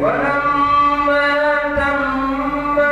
ولما تم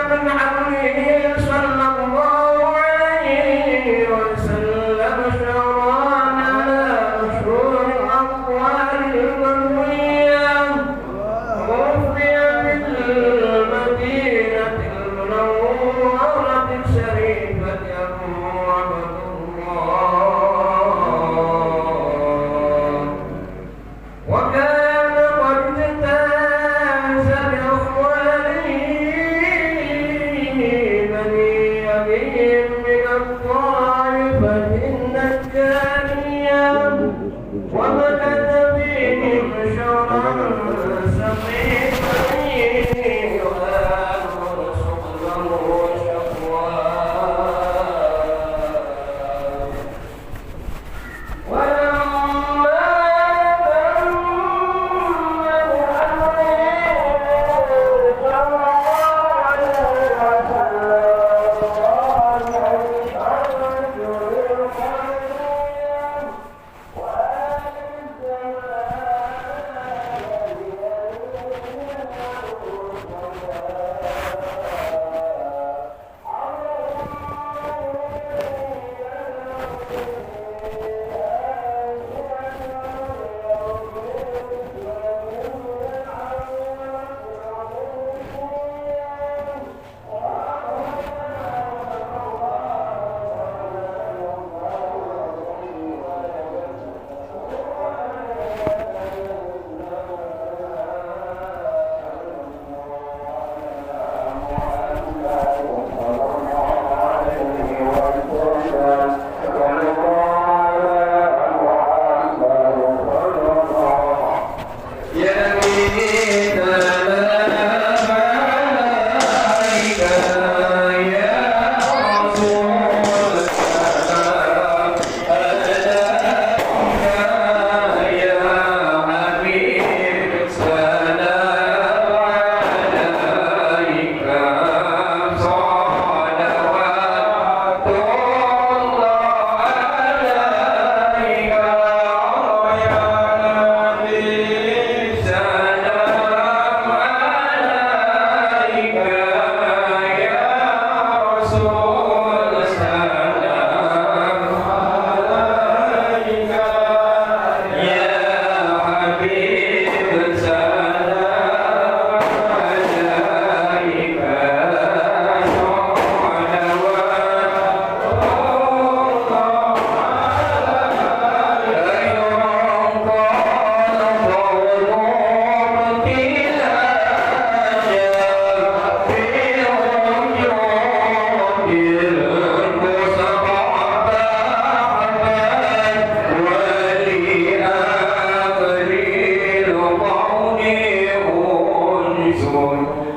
Salam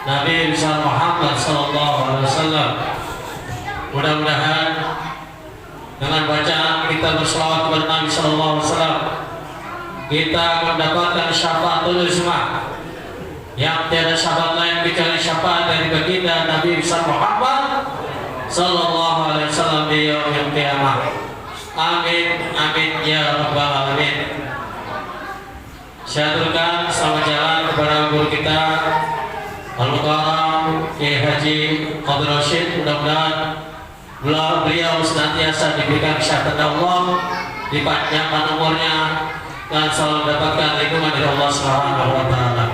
Nabi besar Muhammad sallallahu alaihi wasallam. Mudah-mudahan dengan bacaan kita berselawat kepada Nabi sallallahu alaihi wasallam kita mendapatkan syafaatul uzma yang tiada syafaat lain kecuali syafaat dari baginda Nabi besar Muhammad sallallahu alaihi wasallam di yaumil qiyamah. Amin amin ya rabbal alamin. Saya aturkan selamat jalan kepada guru kita Al-Mukarram Kiai Haji Abdul Rashid. Mudah-mudahan beliau senantiasa diberikan kesehatan Allah, dipanjangkan umurnya, dan selalu mendapatkan lindungan dari Allah Subhanahu wa taala.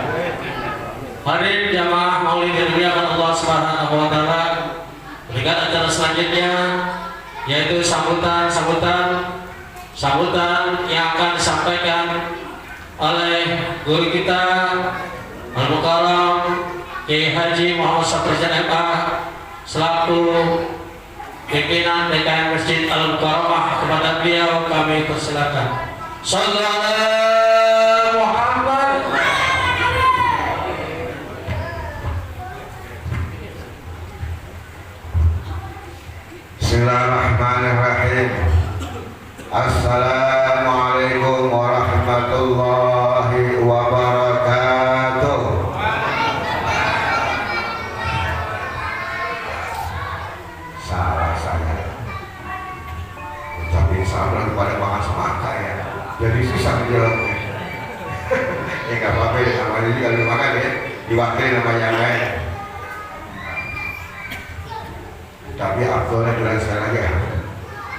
Hadirin jamaah maulid yang dimuliakan Allah Subhanahu wa taala, berikan acara selanjutnya yaitu sambutan yang akan disampaikan oleh guru kita Al-Mukarram Kiai Haji Muhammad Saprijan MA selaku pimpinan DKM Masjid Al-Mukarramah. Kepada beliau kami persilakan. Sallallahu alaihi Muhammad. Bismillahirrahmanirrahim. Assalamualaikum warahmatullahi wabarakatuh. Salah saya ucapin salam kepada makan semangka ya, jadi susah menjawabnya. Ya nggak apa-apa ya, namanya juga kalau makan ya diwakili nama yang lain. Tapi Abdullah bilang sekali lagi ya.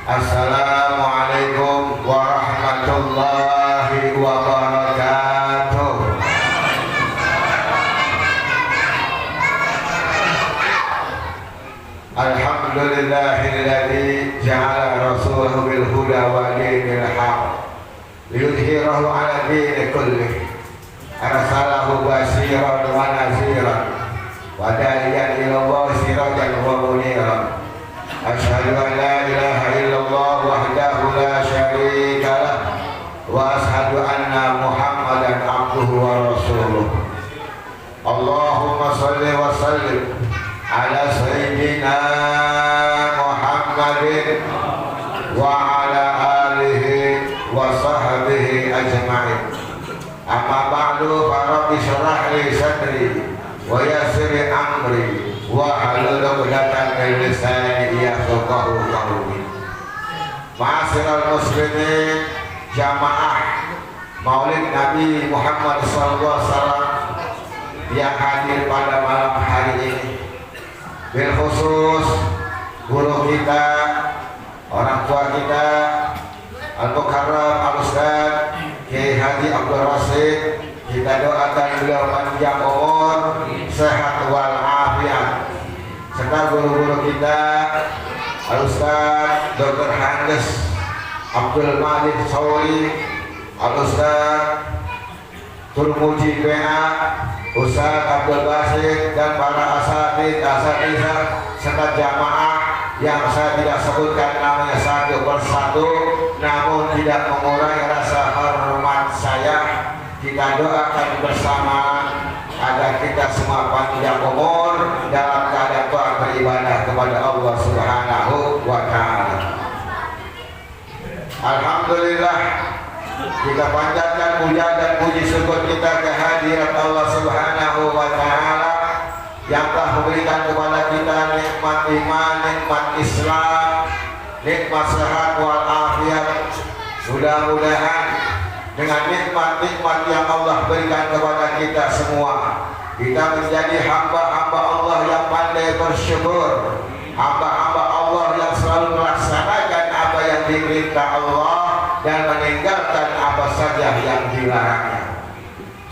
Assalamualaikum warahmatullahi wabarakatuh. Alhamdulillahilladzi ja'ala rasulahu bil huda wa dinil haq liyudhhirahu 'ala dini kullih. Arsalahu basyiran wa naziran wa da'iyan ila Allah sirajan wa muniran. Asyhadu an la ilaha illallah wahdahu la syarika lah wa asyhadu anna Muhammadan abduhu wa rasuluh. Allahumma shalli wa sallim ala sayyidina Muhammadin wa ala alihi wa sahbihi ajma'in. Amma ba'du, fa rabbi shrah li sadri wa yassir li amri wa halul 'uqdatam min lisani yafqahu qawli. Ma'asyiral muslimin, jamaah Maulid Nabi Muhammad sallallahu alaihi wasallam yang hadir pada malam hari ini, bil khusus guru kita, orang tua kita Al-Mukarram Al-Ustaz Kiai Haji Abdul Rashid, kita doakan beliau panjang umur, sehat wal afiat, serta guru-guru kita Al-Ustaz Dr. Handes Abdul Malik Sauri, Al-Ustaz Turmuji PA, Ustaz Abdul Basit, dan para asatidzah serta jamaah yang saya tidak sebutkan namanya satu persatu, namun tidak mengurangi rasa hormat saya. Kita doakan bersama agar kita semua panjang umur dalam keadaan taat beribadah kepada Allah Subhanahu wa taala. Alhamdulillah, kita panjatkan puja dan puji syukur kita kehadirat Allah Subhanahu wa taala yang telah memberikan kepada kita nikmat iman, nikmat Islam, nikmat sehat wal afiat. Mudah-mudahan dengan nikmat-nikmat yang Allah berikan kepada kita semua, kita menjadi hamba-hamba Allah yang pandai bersyukur, hamba-hamba Allah yang selalu melaksanakan apa yang diperintah Allah dan meninggalkan apa saja yang dilarangnya.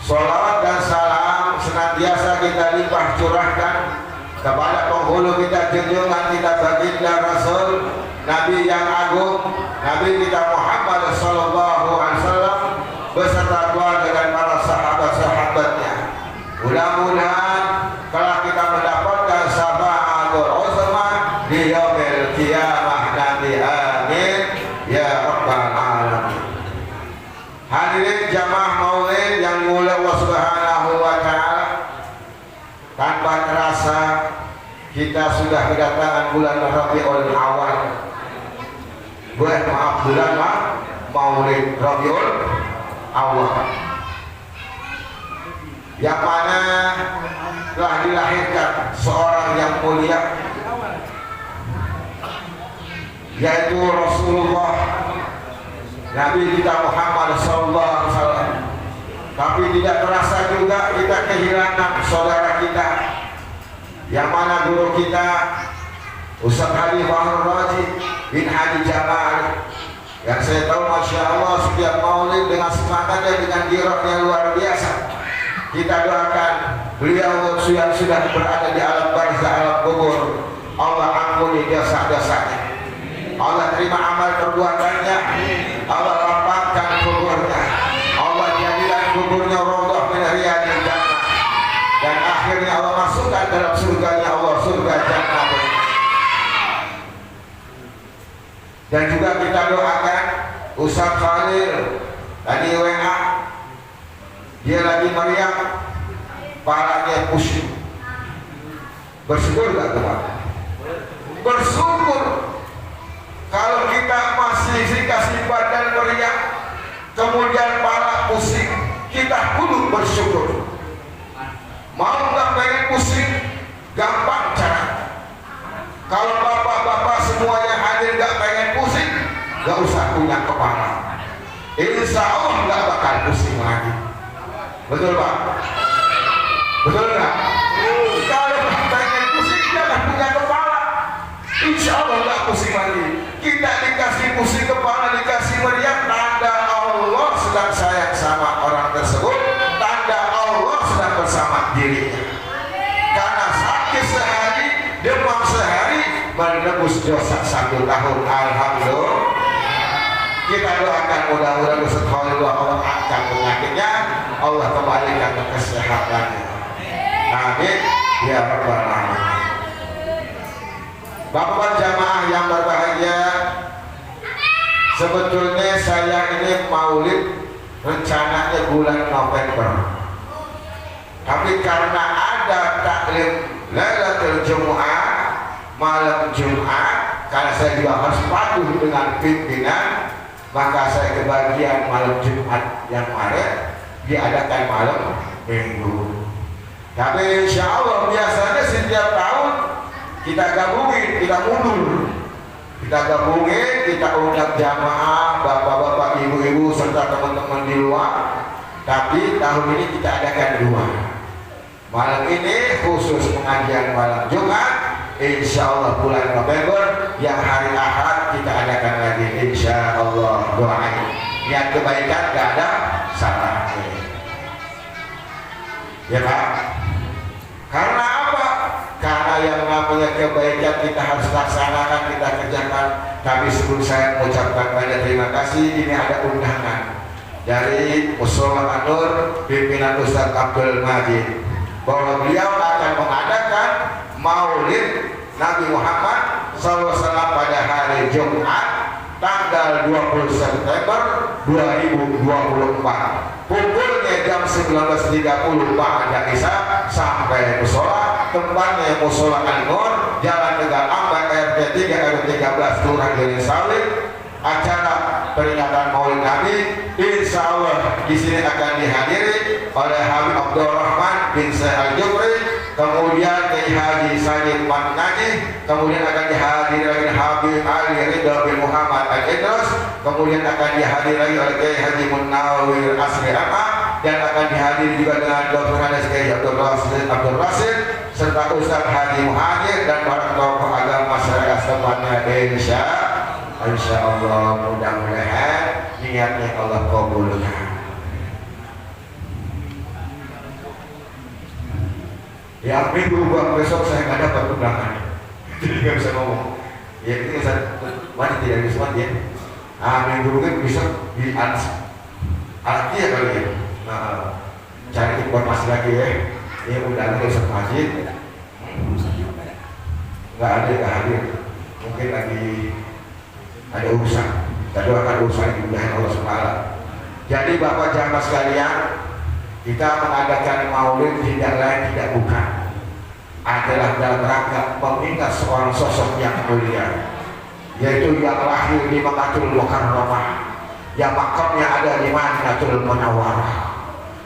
Salawat dan salam senantiasa kita limpah curahkan kepada penghulu kita, junjungan kita, baginda Rasul Nabi yang agung, Nabi kita Muhammad sallallahu alaihi wasallam beserta keluarga dan para sahabat-sahabatnya. Mudah-mudahan kalau kita mendapatkan syafaatul uzma di yaumil qiyamah nanti, amin ya rabbal alamin. Hadirin jamaah maulid yang mulia Allah Subhanahu wa taala, tanpa terasa kita sudah kedatangan bulan Rabiul Awal. Bulan Maulid Rabiul Awal, yang mana telah dilahirkan seorang yang mulia, yaitu Rasulullah Nabi kita Muhammad SAW. Tapi tidak terasa juga kita kehilangan saudara kita, yang mana guru kita Ustaz Ali Fahrul Razi bin Hadi Jamal, yang saya tahu Masya Allah setiap maulid dengan semangatnya, dengan girohnya luar biasa. Kita doakan beliau yang sudah berada di alam barzah, alam kubur, Allah ampuni dosa-dosanya, Allah terima amal perbuatannya, Allah lapangkan kuburnya, Allah jadikan kuburnya rodoh min riyadil jannah, dan akhirnya Allah masukkan dalam surganya Allah, surga jannah. Dan juga kita doakan Ustaz Khalil tadi WA, dia lagi meriang, parahnya pusing. Bersyukur gak teman? Bersyukur. Kalau kita masih dikasih badan meriang, kemudian parah pusing, kita kudu bersyukur. Mau gak pengen pusing? Gampang cara. Kalau bapak-bapak semua yang hadir gak pengen pusing, gak usah punya kepala, insya Allah gak bakal pusing lagi. Betul Pak? Betul gak? Kalau pengen pusing jangan punya kepala, insya Allah gak pusing lagi. Kita dikasih pusing kepala, dikasih meriang, tanda Allah sedang sayang sama orang tersebut, tanda Allah sedang bersama dirinya. Karena sakit sehari, demam sehari, menebus dosa 1 tahun. Alhamdulillah. Kita doakan mudah-mudahan Ustaz Khalil Allah angkat penyakitnya, Allah kembalikan ke kesehatannya. Amin ya rabbal alamin. Bapak jamaah yang berbahagia, sebetulnya saya ini maulid rencananya bulan November, tapi karena ada taklim Lailatul Jumu'ah, malam Jumat, karena saya juga harus patuh dengan pimpinan, maka saya kebagian malam Jumat yang kemarin diadakan malam Minggu. Tapi insya Allah biasanya setiap tahun kita gabungin, kita mundur, kita gabungin, kita undang jamaah, bapak-bapak, ibu-ibu serta teman-teman di luar. Tapi tahun ini kita adakan 2 malam ini khusus pengajian malam Jumat. Insya Allah bulan November yang hari Ahad kita adakan lagi, insya Allah. Doain niat kebaikan gak ada salahnya, ya Pak. Karena apa? Karena yang namanya kebaikan kita harus laksanakan, kita kerjakan. Tapi sebelum saya mengucapkan banyak terima kasih, ini ada undangan dari Musyola An-Nur pimpinan Ustaz Abdul Majid, bahwa beliau akan mengadakan maulid Nabi Muhammad SAW pada hari Jumat tanggal 20 September 2024. Pukulnya jam 19.30 pada Isya sampai musola. Tempatnya Musyola An-Nur, Jalan Tegal Ambak, RT 3 RW 13 Kelurahan Gering Sawit. Acara peringatan Maulid Nabi insya Allah di sini akan dihadiri oleh Habib Abdurrahman bin Syekh Al-Jufri, kemudian Kiai Haji Sayyid Mat Najih, kemudian akan dihadiri lagi Habib Ali Ridha bin Muhammad Al-Idrus, kemudian akan dihadiri lagi oleh Kiai Haji Munawir Asri Ahmad, dan akan dihadiri juga dengan Dr. Hanis Kiai Abdul Rasid serta Ustaz Haji Muhajir dan para tokoh agama masyarakat tempatnya. Insya Allah mudah-mudahan niatnya Allah kabulkan. Ya minggu besok saya nggak dapat undangan, jadi nggak bisa ngomong. Ya ini wanita tidak bisa ya. Minggu kan bisa di arti ya kali ya. Cari informasi lagi ya. Ini undangan Ustaz Majid. Nggak ada, nggak hadir. Mungkin lagi ada urusan. Kita doakan urusan dimudahin Allah SWT. Jadi Bapak jamaah sekalian, kita mengadakan maulid tidak lain tidak bukan dalam rangka mengingat seorang sosok yang mulia, yaitu yang lahir di Makkahul Mukarramah, yang makamnya ada di Madinatul Munawwarah.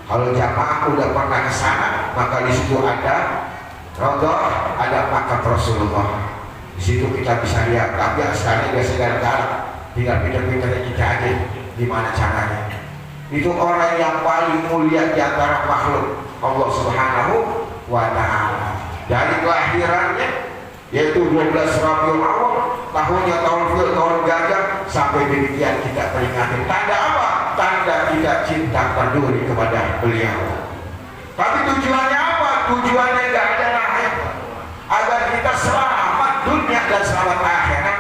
Kalau jamaah udah pernah ke sana, maka di situ ada Raudhah, ada makam Rasulullah. Di situ kita bisa lihat. Tapi sekarang biasa gara-gara tinggal pindah-pindah kita aja gimana caranya. Itu orang yang paling mulia di antara makhluk Allah Subhanahu wa Ta'ala. Dari kelahirannya, yaitu 12 Rabiul Awal, tahunnya tahun gajah, sampai demikian kita peringati. Tanda apa? Tanda kita cinta peduli kepada beliau. Tapi tujuannya apa? Tujuannya nggak ada lain, agar kita selamat dunia dan selamat akhirat.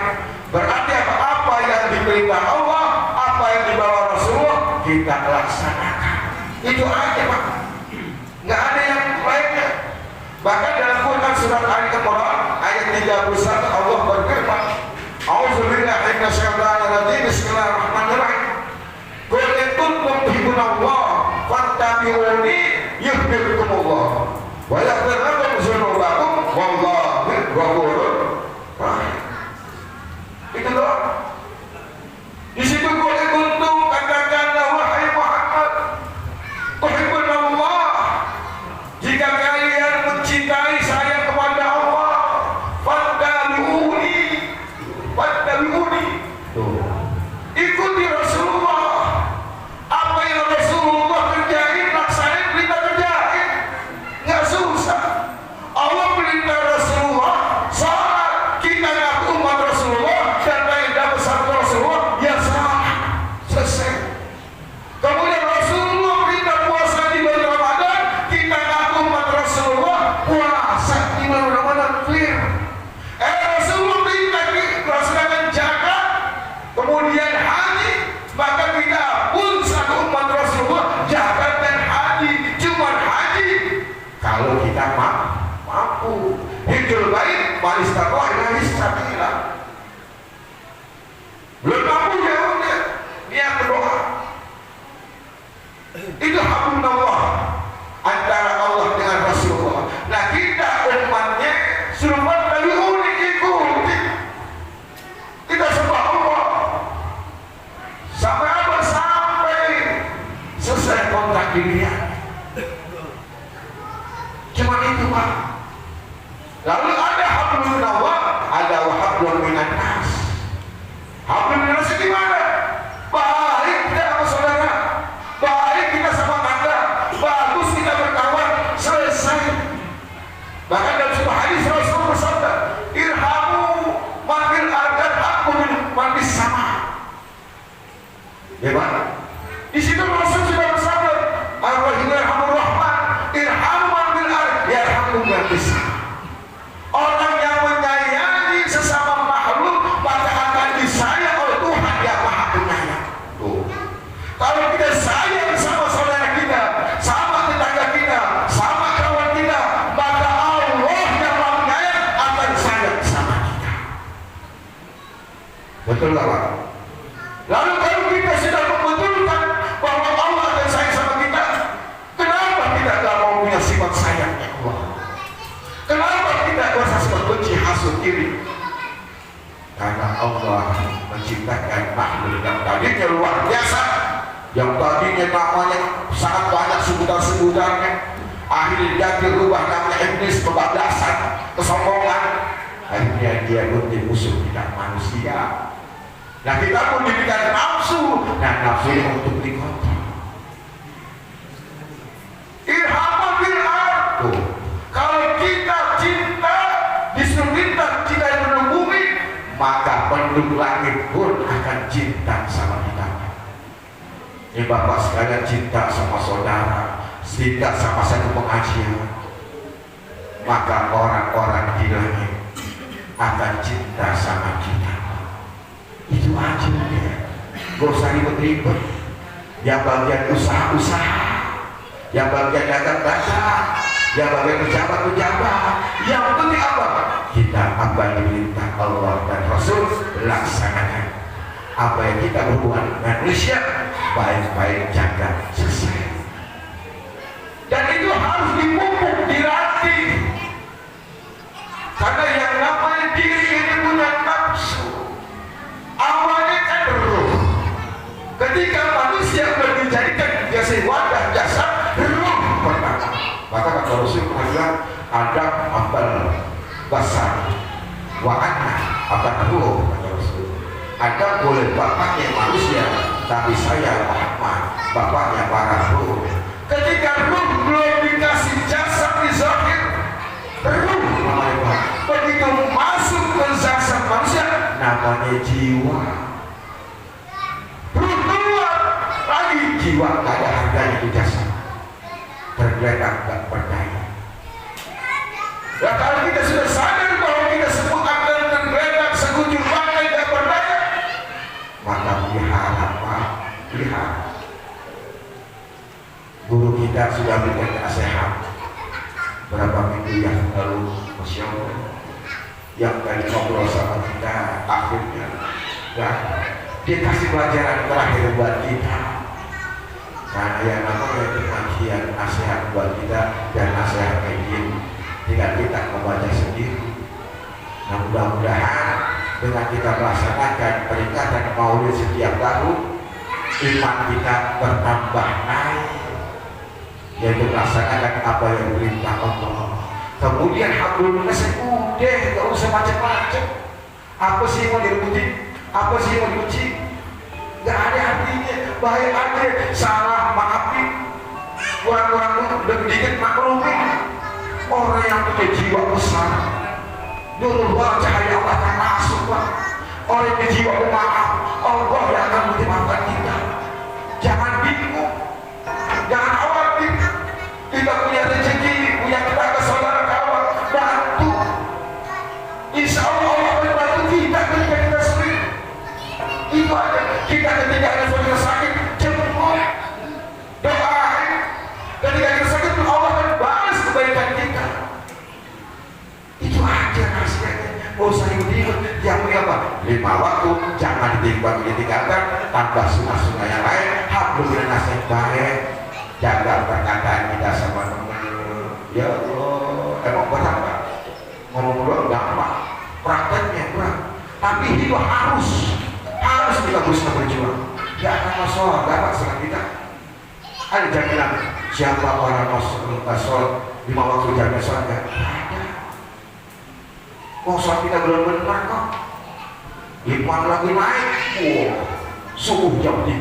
Berarti apa yang diperintah Allah, apa yang dibawa Rasulullah, kita laksanakan. Itu aja Pak, nggak ada yang lainnya. Bahkan dalam Quran surat Al-Imran ayat 31 Allah berfirman, A'udzubillahi minasyaitonir rajim, bismillahirrahmanirrahim. Qul in kuntum tuhibbunallah fattabi'uni yuhibbukumullah wa yaghfir lakum dzunubakum wallahu ghafurur rahim. Itu doang. Di situ qul in kuntum, katakanlah wahai Muhammad, tuhibbunallah, jika kalian mencintai saya kepada Allah, fattabi'uni, ikuti Rasulullah. Apa yang Rasulullah kerjain, laksanain, kita kerjain, nggak susah. Allah perintah Rasulullah salat, kita ngaku umat Rasulullah dan perintah besar Rasulullah, ya salat, selesai. Kemudian Rasulullah perintah puasa di bulan Ramadan, kita ngaku umat Rasulullah, puasa di bulan Ramadan, clear. Rasulullah perintah melaksanakan zakat, kemudian haji, maka kita pun satu umat Rasulullah, zakat dan haji. Cuma haji kalau kita mampu. Hijrul bait man istata'a ilaihi sabila. Belum mampu ya udah, niat berdoa. Itu hablullah antara Allah dengan Rasulullah. Nah kita umatnya suruh dari unik ikuti. Kita sembah Allah sampai apa? Sampai selesai kontrak dunia. Cuma itu Pak. Lalu ada hablum minallah, ada hablum minan nas. Hablum minan nas gimana? Baik kita sama saudara, baik kita sama tangga, bagus kita berkawan, selesai. Bahkan dalam sebuah hadis Rasulullah bersabda, irhamu man fil ardi haqqu man fis sama. Ya Pak? Di situ Rasul sudah bersabda, Ar-Rahim Yarhamur Rahman, irhamu man fil ardi yarhamkum man fis sama. Orang yang menyayangi sesama makhluk maka akan disayang oleh Tuhan yang Maha Penyayang. Kalau kita sayang sama saudara kita, sama tetangga kita, sama kawan kita, maka Allah yang Maha Penyayang akan sayang sama kita. Betul nggak Pak? Lalu kalau kita sudah membetulkan bahwa Allah akan sayang sama kita, kenapa kita tidak mau punya sifat sayangnya Allah? Kenapa kita berasa benci, hasut, iri? Karena Allah menciptakan makhluk yang tadinya luar biasa, yang tadinya namanya sangat banyak sebutan-sebutannya, akhirnya dia dirubah namanya iblis, kebablasan, kesombongan. Akhirnya dia menjadi musuh kita manusia. Nah kita pun diberikan nafsu, dan nafsu yang untuk dikontrol. Irhamah bil ardh. Kalau kita cinta disuruh cinta di penduduk bumi, maka penduduk langit pun akan cinta sama kita. Ini Bapak sekalian, cinta sama saudara, cinta sama satu pengajian, maka orang-orang di langit akan cinta sama kita. Itu aja ya. Gak usah ribet-ribet. Yang bagian usaha-usaha, yang bagian dagang-dagang, yang bagian pejabat-pejabat, yang penting apa? Kita apa yang diminta Allah dan Rasul laksanakan. Apa yang kita berhubungan dengan manusia, baik-baik jaga, selesai. Dan itu harus dipupuk, dilatih. Karena yang namanya diri ini punya nafsu. Awalnya kan ruh. Ketika manusia dijadikan jadi wadah jasad, ruh pertama. Maka kata Rasul bilang ada ambal basar wa anna akan ruh, kata Rasul. Ada boleh bapaknya manusia, tapi saya Muhammad bapaknya para ruh. Ketika ruh belum dikasih jasad di zahir, ruh namanya. Begitu masuk ke jasad manusia, namanya jiwa. Ruh keluar lagi, jiwa gak ada harganya di jasad. Tergeletak gak berdaya. Dan kalau kita sudah sadar bahwa kita semua akan tergeletak sekujur bagai gak berdaya, maka pelihara Pak, pelihara. Guru kita sudah berikan nasihat berapa minggu yang lalu, Masya Allah, yang tadi ngobrol sama kita, akhirnya dia kasih pelajaran terakhir buat kita. Karena yang namanya pengajian nasihat buat kita dan nasihat kajian tinggal kita membaca sendiri. Nah, mudah-mudahan dengan kita melaksanakan peringatan Maulid setiap tahun, iman kita bertambah naik, yaitu melaksanakan apa yang diperintah Allah. Kemudian alhamdulillah udah gak usah macam-macam. Apa sih yang mau direbutin? Apa sih yang mau dibenci? Gak ada artinya. Bahaya aja, salah maafin. Orang-orang udah dikit maklumin. Orang yang punya jiwa besar, nurullah cahaya Allah akan masuk Pak. Orang yang jiwa pemaaf, Allah yang akan memaafkan kita. Jangan bingung, jangan khawatir. Kita punya rezeki, punya tetangga saudara kawan, bantu. Insya Allah Allah akan bantu kita ketika kita sulit. Itu aja. Kita ketika ada saudara sakit, jemput, doain. Ketika kita sakit, Allah akan balas kebaikan kita. Itu aja rahasianya. Oh saya ikut yang punya apa? 5 waktu, jangan ditinggalkan, tambah sunnah-sunnah yang lain. Alhamdulillah nasihat baik. Jaga perkataan kita sama teman. Ya Allah, emang buat apa? Ngomong doang gampang, prakteknya berat. Tapi itu harus kita berusaha berjuang. Gak akan masalah, gak apa senang kita. Ada jangan bilang siapa orang sholat 5 waktu jaga sholat, gak ada. Sholat kita belum benar kok. Iman lagi naik, subuh jam 3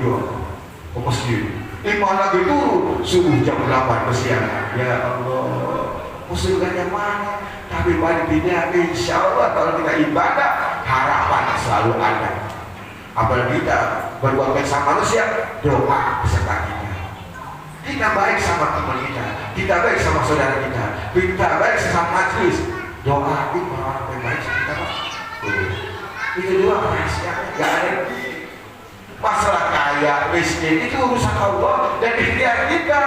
ke masjid. Iman lagi turun, subuh jam 8 kesiangan. Ya Allah, muslimnya mana? Tapi paling tidak, insya Allah kalau kita ibadah, harapan selalu ada. Apalagi kita berbuat baik sama manusia, doa beserta kita. Kita baik sama teman kita baik sama saudara kita baik sama majelis. Doa itu orang yang baik sama kita. Itu doa rahasianya, gak ada lagi. Masalah kaya, miskin itu urusan Allah dan ikhtiar kita.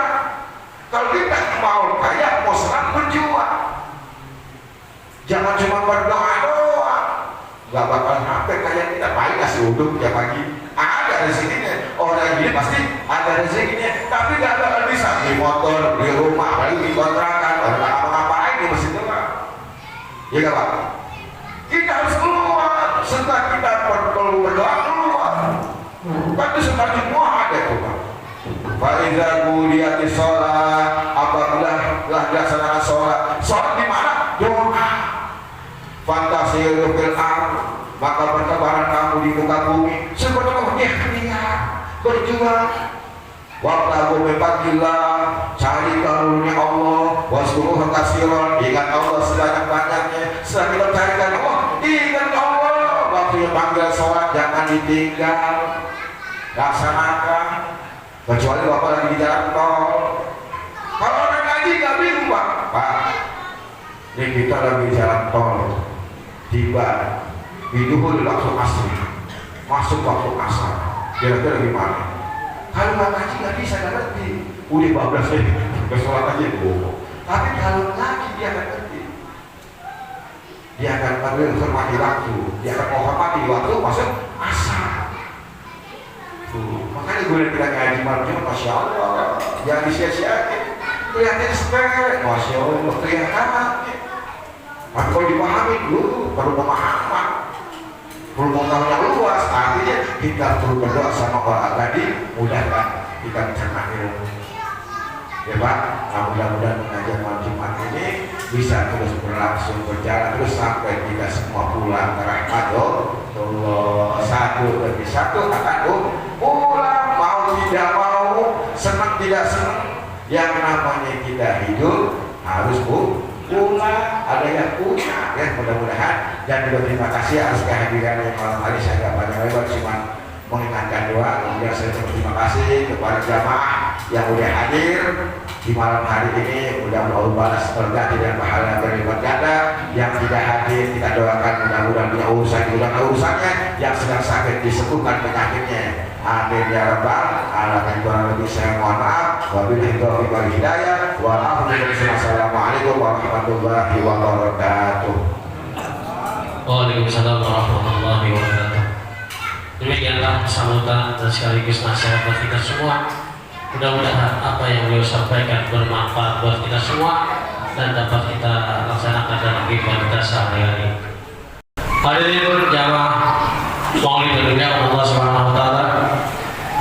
Kalau kita mau kaya, mau senang, berjuang. Jangan cuma berdoa doang. Gak bakal sampai kaya kita baik kasih uduk tiap pagi. Ada rezekinya. Orang ini pasti ada rezekinya, tapi gak bakal bisa beli motor, beli rumah, apalagi di kontrakan. Orang gak ngapa-ngapain di masjid doang. Ya gak Pak? Kita harus keluar. Setelah kita perlu berdoa, keluar. Kan itu setelah Jumat ada tuh Pak. Fa'idha kuliyati sholat, apabila dilaksanakan sholat di mana? Doa. Fantasiru fil ardh, maka bertebaran kamu di muka bumi seperti ikhtiar berjuang. Wabtagu min fadlillah, cari karunia Allah, waskuruhu katsiran, ingat Allah sebanyak-banyaknya. Setelah kita carikan Allah, ingat Allah. Waktu panggil sholat jangan ditinggal, laksanakan. Kecuali Bapak lagi di jalan tol. Kalau orang ngaji nggak bingung Pak, ini kita lagi di jalan tol. Tiba hidup langsung asri, masuk waktu asar, kira-kira gimana? Kalau nggak ngaji nggak bisa, nggak ngerti. Udah 12 menit, sholat aja bohong. Tapi kalau ngaji dia akan ngerti, dia akan menghormati waktu, dia akan menghormati waktu masuk asar. Makanya gue bilang ngaji malam, masya Allah, jangan disia-siain. Kelihatannya sepele, masya Allah, kelihatan. Tapi kalau dipahami perlu pemahaman, perlu pengetahuan yang luas. Artinya kita perlu berdoa sama Allah tadi, mudahkan kita mencerna ilmu. Ya Pak, nah, mudah-mudahan pengajian malam Jumat ini bisa terus berlangsung, berjalan terus sampai kita semua pulang ke rahmat Allah. Satu demi satu akan pulang, mau tidak mau, senang tidak senang, yang namanya kita hidup harus pulang, ada yang punya ya, mudah-mudahan. Dan juga terima kasih atas kehadiran yang malam hari. Saya tidak banyak lebar, cuma mengingatkan doa. Kemudian saya berterima kasih kepada jamaah yang udah hadir di malam hari ini. Mudah-mudahan Allah balas berkati dan pahala berlipat ganda. Yang tidak hadir kita doakan mudah-mudahan punya urusan, mudah-mudahan urusannya yang sedang sakit disembuhkan penyakitnya. Amin ya rabbal alamin. Kurang lebih saya mohon maaf. Wabillahi taufiq wal hidayah. Wassalamualaikum warahmatullahi wabarakatuh. Waalaikumsalam warahmatullahi wabarakatuh. Demikianlah sambutan dan sekaligus nasihat buat kita semua. Mudah-mudahan apa yang beliau sampaikan bermanfaat buat kita semua dan dapat kita laksanakan dalam kehidupan kita sehari-hari. Hadirin jamaah Maulid Dunia Allah Subhanahu wa taala.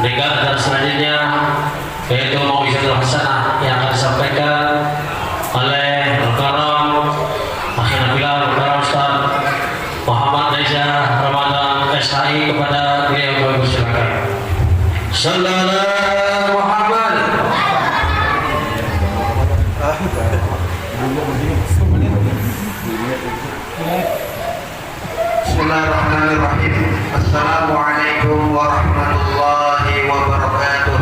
Berikut dan selanjutnya yaitu Mau'izatul Hasanah yang akan disampaikan oleh Al-Karam Akhir Nabila Al-Karam Ustaz Muhammad Reza Ramadan SHI. Kepada beliau bersilakan. Sallallahu Muhammad. Bismillahirrahmanirrahim. Assalamualaikum warahmatullahi wabarakatuh.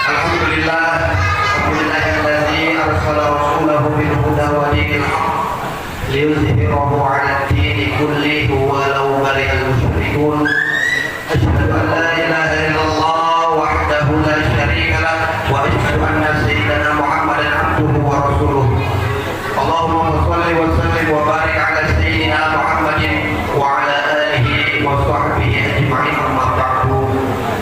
Alhamdulillah, alhamdulillahilladzi arsala rasulahu bil huda wa dinil haqq liyuzhirahu 'ala ad-dini kullihi walau karihal musyrikun. Asyhadu an la ilaha illallah wahdahu la syarika lah wa asyhadu anna sayyidana Muhammadan 'abduhu wa rasuluh. Allahumma shalli wa sallim wa barik 'ala sayyidina Muhammadin wa 'ala alihi wa sahbihi ajma'in. Amma ba'du.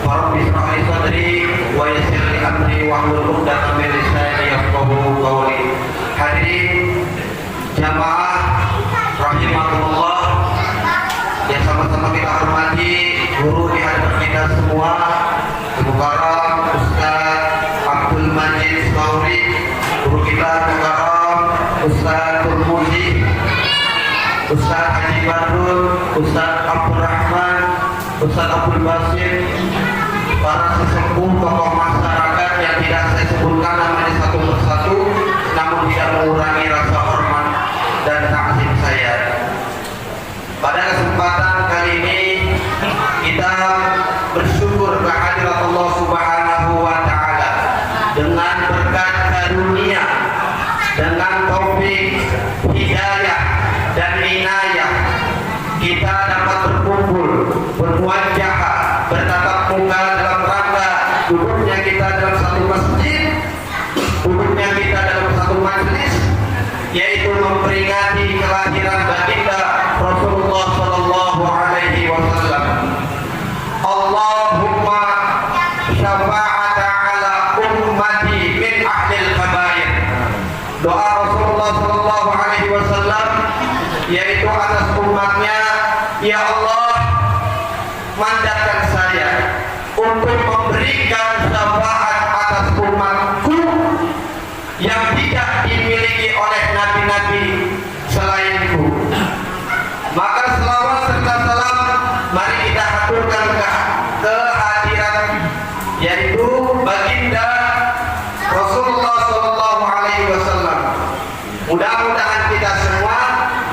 Rabbi ishrah li sadri wa yassir li amri wahlul 'uqdatam min lisani yafqahu qawli. Hadirin jamaah rahimakumullah yang sama-sama kita hormati, guru di hadapan kita semua, Mukarram Ustaz Abdul Majid Sauri, guru kita Mukarram Ustaz Turmuzi, Ustaz Haji Badrul, Ustaz Abdul Rahman, Ustaz Abdul Basir, para sesepuh tokoh masyarakat yang tidak saya sebutkan namanya satu persatu, namun tidak mengurangi rasa hormat dan takzim saya. Pada kesempatan kali ini kita bersyukur kehadirat Allah Subhanahu wa taala dengan berkat karunia, dengan taufik, hidayah dan inayah kita dapat berkumpul, bermuajah, bertatap muka dalam rangka duduknya kita dalam satu masjid, duduknya kita dalam satu majelis, yaitu memperingati kelahiran baginda Rasulullah sallallahu alaihi wasallam. Allahumma syafa'ata ala ummati min ahlil kabair. Doa Rasulullah sallallahu alaihi wasallam yaitu atas umatnya, ya Allah, mandatkan saya untuk memberikan syafaat atas umatku yang tidak dimiliki oleh nabi-nabi selainku. Maka selawat serta salam mari kita aturkan kehadiran yaitu baginda Rasulullah sallallahu alaihi wasallam. Mudah-mudahan kita semua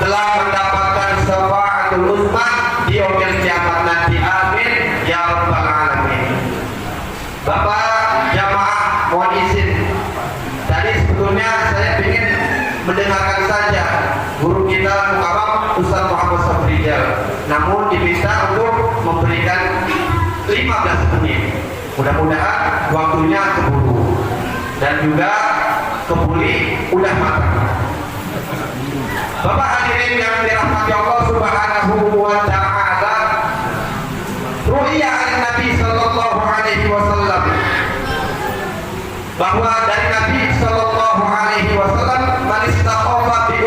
telah mendapatkan syafaatul uzma di yaumil kiamat nanti. Amin ya rabbal alamin. Bapak jamaah, mohon izin. Tadi sebetulnya saya ingin mendengarkan saja guru kita Mukarram Ustaz Muhammad Safrijal, namun diminta untuk memberikan 15 menit. Mudah-mudahan waktunya keburu dan juga kebuli udah matang. Bapak hadirin yang dirahmati Allah Subhanahu wa taala, ru'ya Nabi sallallahu alaihi wasallam, bahwa dari Nabi sallallahu alaihi wasallam man istaqama bi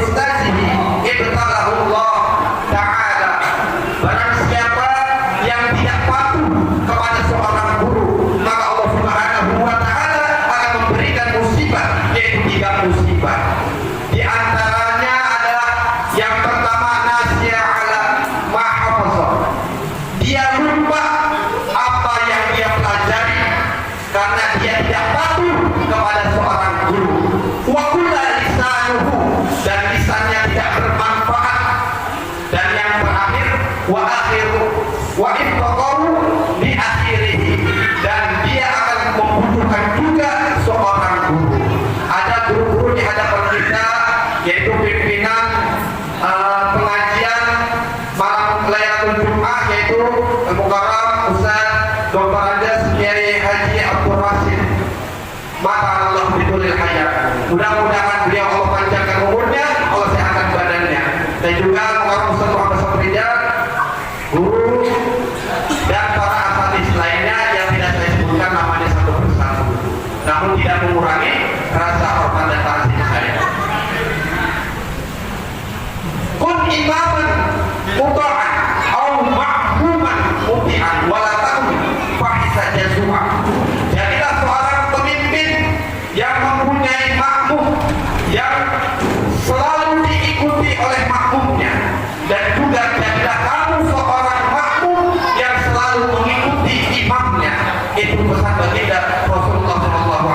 musibah. Di antaranya adalah yang pertama nasya ala ma hafazah. Dia lupa apa yang dia pelajari karena dia tidak patuh kepada seorang guru. Wa kulla lisanuhu, dan lisannya tidak bermanfaat. Dan yang terakhir wa akhiru wa ittaqahu di akhirih, dan dia akan membutuhkan juga seorang guru. Ada guru-guru di hadapan kita, yaitu pimpinan pengajian malam Lailatul Jumat, yaitu Mukarram Ustaz Dr. Anjas Kiai Haji Abdul Rasid Ma'allah bidulil hayat. Mudah-mudahan beliau Allah panjangkan umurnya, Allah sehatkan badannya. Dan juga Mukarram Ustaz Muhammad Sofrija, guru dan para asatidz lainnya yang tidak saya sebutkan namanya satu persatu, namun tidak mengurangi rasa hormat dan ta'zim saya. Kun imaman muta'an au ma'muman muti'an wala ta'un fahisa jazua. Jadilah seorang pemimpin yang mempunyai makmum, yang selalu diikuti oleh makmumnya, dan juga jadilah kamu seorang makmum yang selalu mengikuti imamnya. Itu pesan baginda Rasulullah SAW.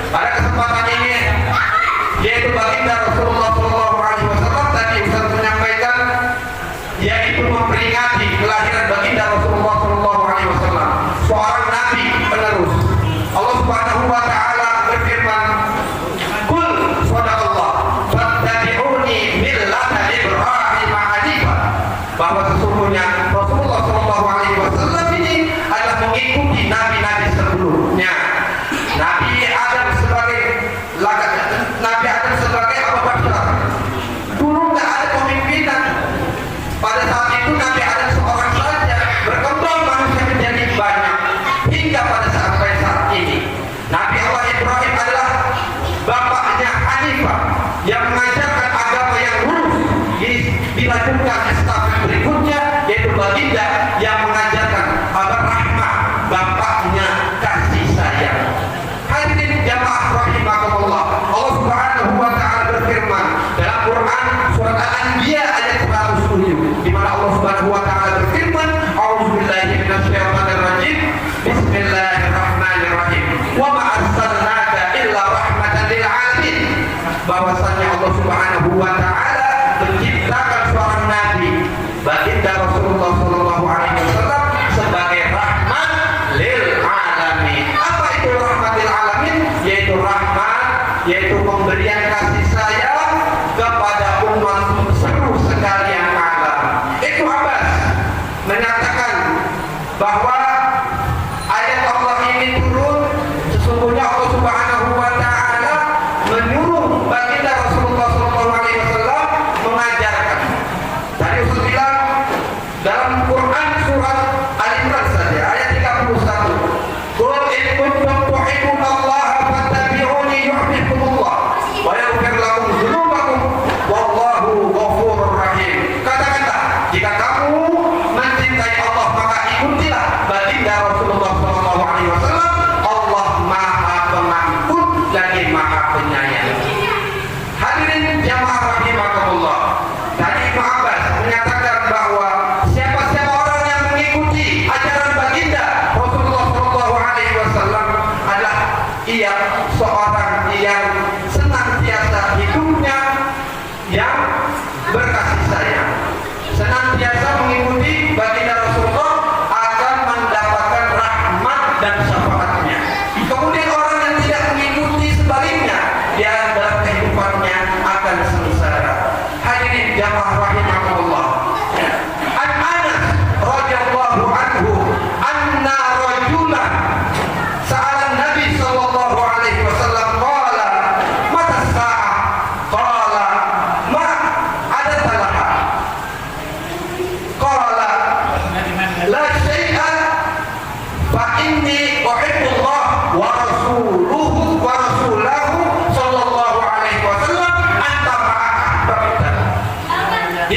Pada kesempatan ini, yaitu baginda Rasulullah SAW, tadi Ustaz menyampaikan, yaitu memperingati kelahiran baginda Rasulullah SAW, seorang nabi penerus. Allah Subhanahu wa taala berfirman, "Qul sadaqallah fattabi'uni millata Ibrahim hanifan." Bahwa sesungguhnya Rasulullah SAW ini adalah mengikuti nabi-nabi sebelumnya. Nabi Adam sebagai Abu Bakar. Dulu nggak ada pemimpinan. Pada saat itu Nabi Adam seorang saja, berkembang manusia menjadi banyak hingga pada sampai saat ini. Nabi Allah Ibrahim adalah bapaknya Hanifah yang mengajarkan agama yang lurus. Dilanjutkan estafet berikutnya, yaitu baginda yang mengajarkan agar rahmah, bapaknya kasih sayang. Hadirin jamaah rahimakumullah, Allah Subhanahu wa taala berfirman dalam Quran surat Al-Anbiya ayat 107, di mana Allah Subhanahu wa taala berfirman, "A'udzubillahi minasyaitonir rajim. Bismillahirrahmanirrahim. Wa ma arsalnaka illa rahmatan lil alamin." Bahwasanya Allah Subhanahu wa taala menciptakan seorang nabi, baginda Rasulullah SAW, sebagai rahmat lil alamin. Apa itu rahmat lil alamin? Yaitu rahmat, yaitu pemberian kasih sayang kepada umat seluruh sekalian alam. Ibnu Abbas menyatakan bahwa ayat Allah ini turun, sesungguhnya Allah Subhanahu wa taala menyuruh baginda Rasulullah SAW mengajarkan. Tadi Ustaz bilang dalam Quran surat Al-Imran saja ayat 31, "Qul in kuntum tuhibbunallaha fattabi'uni yuhibbukumullah wa yaghfir lakum dzunubakum wallahu ghafurur rahim." Katakanlah, jika kamu mencintai Allah maka ikutilah baginda Rasulullah SAW. Allah Maha Pengampun lagi Maha Penyayang. Hadirin jamaah rahimakumullah, tadi Ibnu Abbas menyatakan bahwa siapa-siapa orang yang mengikuti ajaran baginda Rasulullah SAW adalah ia seorang yang senantiasa hidupnya yang berkasih sayang, senantiasa mengikuti baginda Rasulullah akan mendapatkan rahmat dan syafaatnya. Kemudian orang yang tidak mengikuti sebaliknya, dia dalam kehidupannya akan sengsara. Hadirin jamaah rahimakumullah, An Anas radhiyallahu anhu anna rajulan sa'ala Nabi sallallahu alaihi wasallam qala mata sa'ah qala ma adatha laha qala la syai'a fa inni uhibbullah wa rasuluhu sallallahu alaihi wasallam anta ma'ahbabta. Di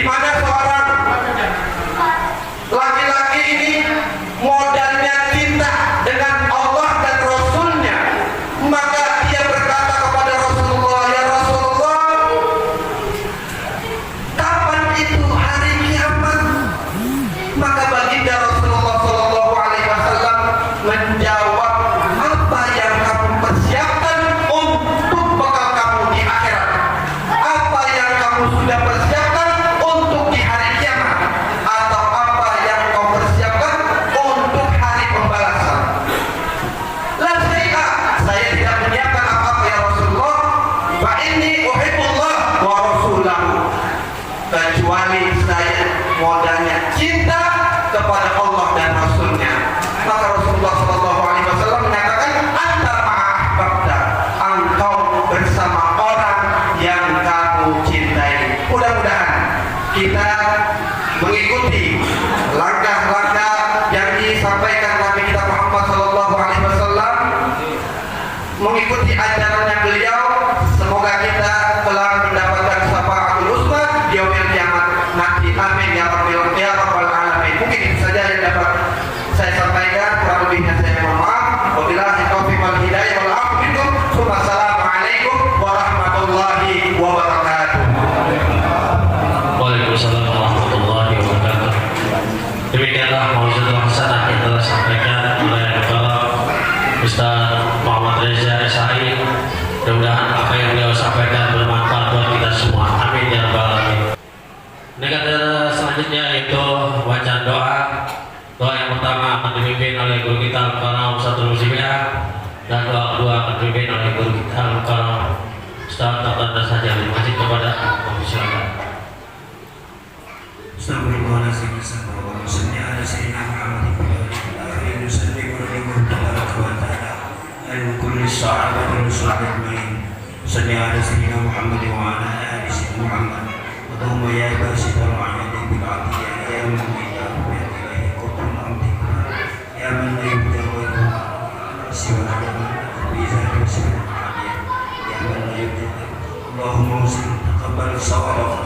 kamu cintai. Mudah-mudahan kita mengikuti langkah-langkah yang disampaikan Nabi kita Muhammad SAW, mengikuti ajarannya beliau. Semoga kita kelak mendapatkan syafaatul uzma di yaumil kiamat nanti. Amin ya rabbal alamin. Mungkin itu saja yang dapat saya sampaikan, kurang lebihnya saya mohon maaf. Wabillahi taufiq wal hidayah wal afu minkum. Wassalamualaikum warahmatullahi wabarakatuh. Waalaikumsalam warahmatullahi wabarakatuh. Demikianlah mau'izatul hasanah yang telah disampaikan oleh Bapak Ustaz Muhammad Reza SAI. Mudah-mudahan apa yang beliau sampaikan bermanfaat buat kita semua. Amin ya rabbal alamin. Negara selanjutnya yaitu bacaan doa. Doa yang pertama akan dipimpin oleh guru kita Al-Karam Ustaz Musibah, dan doa kedua akan dipimpin oleh guru kita Al-Karam Ustaz Tata saja masih kepada silakan. Astagfirullahaladzim. Salli ala sayyidina Muhammad akhirin salli wa sallim tabaraka wa ta'ala ala kulli sahabati wa ajma'in. Salli ala sayyidina Muhammad wa ala ali sayyidina Muhammad. Allahumma ya basital a'yadi bil 'atiyah ya man la ilaha illa anta ya man la yudhiru siwa biza bismillah ya man la yudhiru. Allahumma usil taqabbal sawab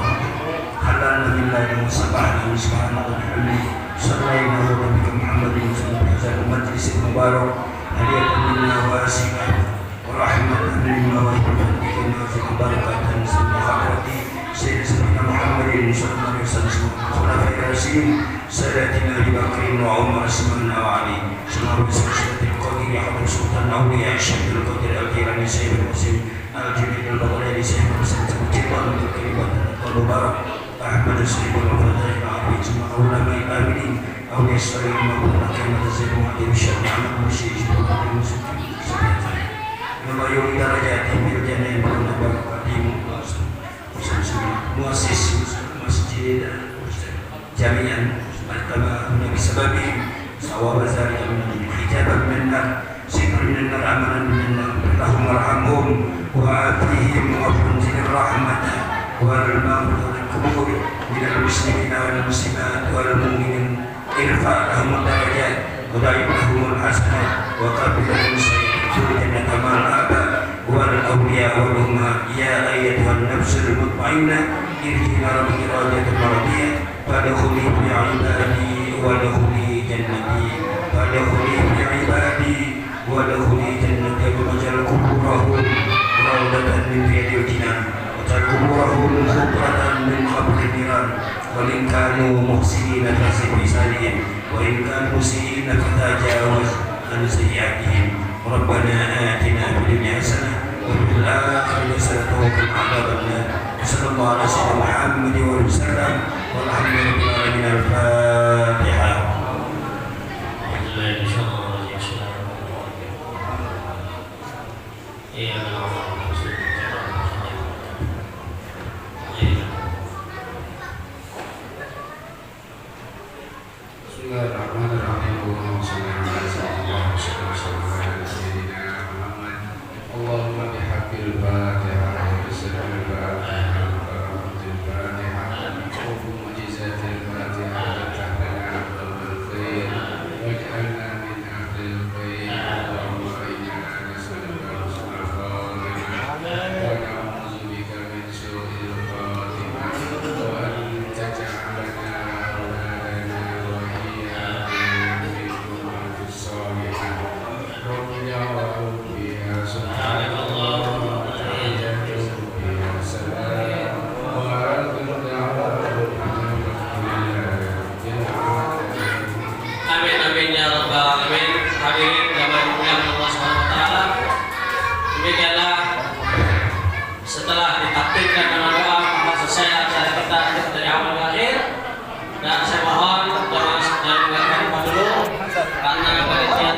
halal billahi wa subhanahu wa ta'ala. Sallallahu alaihi Muhammadin sallallahu majlis mubarak hadiyatan minna wa asikah wa rahmatan minna wa barakatan wa barakatan sayyidina Sayyidina Muhammadin sallallahu alaihi wasallam khulafai rasyidin sadatina Abi Bakrin wa Umar Usman wa Ali sallallahu alaihi wasallam qadir Habib Sultan Auliya Syekh Al-Qadir Al-Jilani Sayyid Muslim Al-Junaid Al-Baghdadi Sayyid Muslim Al-Jilani Al-Mubarak Ahmad Sayyidul Fadhil Abi Jum'ah ulama al-aminin awliya as-salihin wa kamat az-zalim wa al-syar'i amal musyrik wa al-muslimin nama yuri darajati bil jannah wa barakatuh muassis masjid jami'an martaba nabi sababi sawab zari min hijaban min nar sitr min nar amalan min nar lahum warhamhum wa atihim wa anzil rahmatan wal maghfirah kubur minal muslimin wal muslimat wal mu'minin irfa' lahum darajat wa da'ib lahum hasanat wa qabil lahum sayyi'at kamal aba wal awliya wal umma ya ayyatuhan nafsul mutmainnah irji'i rabbiki radiyatan mardiyah fadkhuli fi ibadi wadkhuli jannati fadkhuli fi ibadi wadkhuli jannati wa majal kuburahum rawdatan min riyadil jinan kuburahum khubratan min qabri niran wa in kanu muhsinina fasib bisalihim wa in kanu musiina fatajawaz an sayyi'atihim rabbana atina fid dunya hasanah wa fil akhirati hasanah wa qina adzaban nar. Sallallahu alaihi wasallam Muhammad wa sallam walhamdulillahi rabbil alamin. Al-Fatihah. Bismillahirrahmanirrahim. Allahumma bihaqqil Fatihah wa bismil Fatihah wa barakatil Fatihah wa mu'jizatil Fatihah wa tahlana bil khair waj'alna min ahlil khair. Allahumma inna nas'aluka husnal khatimah wa na'udzu bika min su'il khatimah wa an taj'alana auladana wa iyyakum min ummatis salihah. Rabbi ya Rabbi ya subhanallah wa ta'ala ya salam wa alaikum Amin amin ya rabbal alamin. Hadirin yang dimuliakan Allah Subhanahu wa taala. Demikianlah setelah ditakdirkan dengan doa maka selesai acara kita dari awal ke akhir, dan saya mohon jangan mendengarkan dulu karena panitia